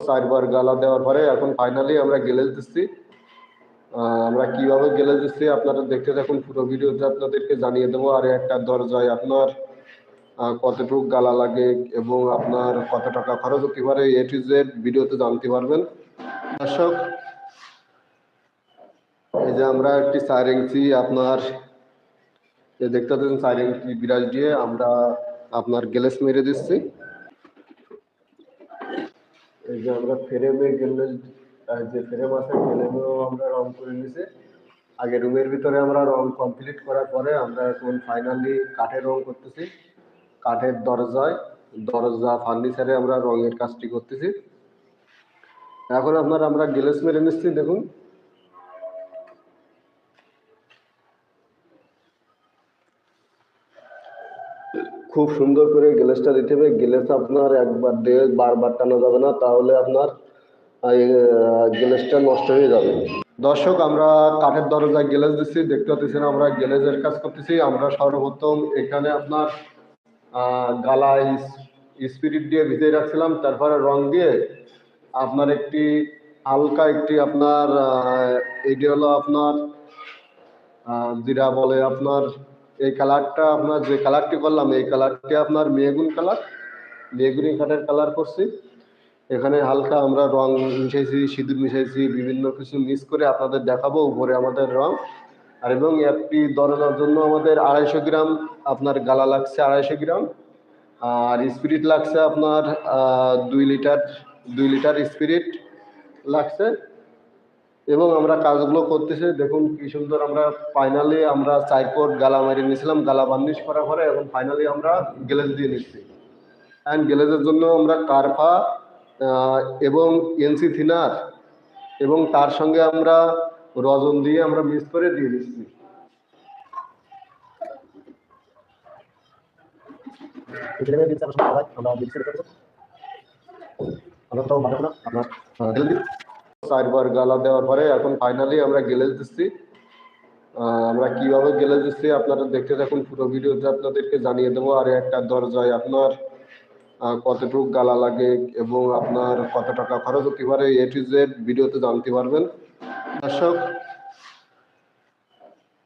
4বার গালা দেওয়ার পরে এখন ফাইনালি আমরা গ্লেজ দিচ্ছি। আমরা কিভাবে গ্লেজ দিচ্ছি আপনারা দেখতে থাকুন, পুরো ভিডিওতে আপনাদেরকে জানিয়ে দেবো। আর একটা দরজায় আপনার কতটুকু গালা লাগে এবং আপনার কত টাকা খরচ হতে পারে এ টু জেড ভিডিওতে জানতে পারবেন। দর্শক, এই যে আমরা একটি 4 ইঞ্চি আপনার দেখতে পাচ্ছেন 4 ইঞ্চি বিরাজ দিয়ে আমরা আপনার গ্লেজ মেরে দিচ্ছি। এই যে আমরা ফ্রেমে গ্লেজ, যে ফ্রেম আছে ফ্রেমেও আমরা রং করে নিয়েছি। আগে রুমের ভিতরে আমরা রং কমপ্লিট করার পরে আমরা এখন ফাইনালি কাঠের রং করতেছি। কাঠের দরজা ফার্নিচারে আমরা রঙের কাজটি করতেছি। এখন আমরা গ্লেজ মেরে নিচ্ছি। দেখুন, খুব সুন্দর করে গ্লেজটা দিতে হবে। গ্লেজ আপনার একবার দিয়ে বারবার টানা যাবে না, তাহলে আপনার গ্লেজটা নষ্ট হয়ে যাবে। দর্শক, আমরা কাঠের দরজায় গ্লেজ দিচ্ছি, দেখতে পাচ্ছেন আমরা গ্লেজের কাজ করতেছি। আমরা সর্বপ্রথম এখানে আপনার গালা স্পিরিট দিয়ে ভিজিয়ে রাখছিলাম, তারপরে রং দিয়ে আপনার একটি হালকা একটি আপনার এটি হলো আপনার যেটা বলে আপনার এই কালারটা, আপনার যে কালারটি করলাম এই কালারটি আপনার মেহগুনি কাঠের কালার করছি। এখানে হালকা আমরা রং মিশাইছি, সিঁদুর মিশাইছি, বিভিন্ন কিছু মিক্স করে আপনাদের দেখাবো উপরে আমাদের রং। আর এবং একটি দরজার জন্য আমাদের 250 গ্রাম আপনার গালা লাগছে, 250 গ্রাম। আর স্পিরিট লাগছে আপনার 2 লিটার স্পিরিট লাগছে। এবং আমরা কাজগুলো করতেছি, দেখুন কি সুন্দর। আমরা ফাইনালি আমরা 4 কোট গালা মেরে নিয়েছিলাম, গালা বার্নিশ করার পরে এখন ফাইনালি আমরা গ্লেজ দিয়ে নিচ্ছি। অ্যান্ড গ্লেজের জন্য আমরা কার্পা এবং এনসি থিনার এবং তার সঙ্গে আমরা রজন দিয়ে আমরা মিক্স করে দিয়ে দিচ্ছি। চারবার গালা দেওয়ার পরে এখন ফাইনালি আমরা গ্লেজ দিচ্ছি। আমরা কিভাবে গ্লেজ দিচ্ছি আপনারা দেখতে থাকুন, পুরো ভিডিওতে আপনাদেরকে জানিয়ে দেবো। আর একটা দরজায় আপনার কতটুকু গালা লাগে এবং আপনার কত টাকা খরচ হতে পারে এ টু জেড ভিডিওতে জানতে পারবেন। দর্শক,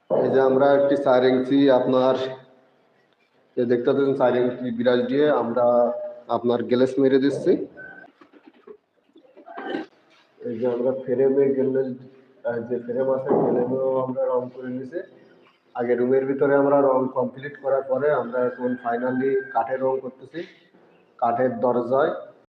এই যে আমরা একটি 4 ইঞ্চি আপনার দেখতে পাচ্ছেন 4 ইঞ্চি বিরাজ দিয়ে আমরা আপনার গ্লেজ মেরে দিচ্ছি। এই যে আমরা ফ্রেমে গ্লেজ, যে ফ্রেম আছে ফ্রেমেও আমরা রং করে নিয়েছি। আগে রুমের ভিতরে আমরা রং কমপ্লিট করার পরে আমরা এখন ফাইনালি কাঠের রং করতেছি। কাঠের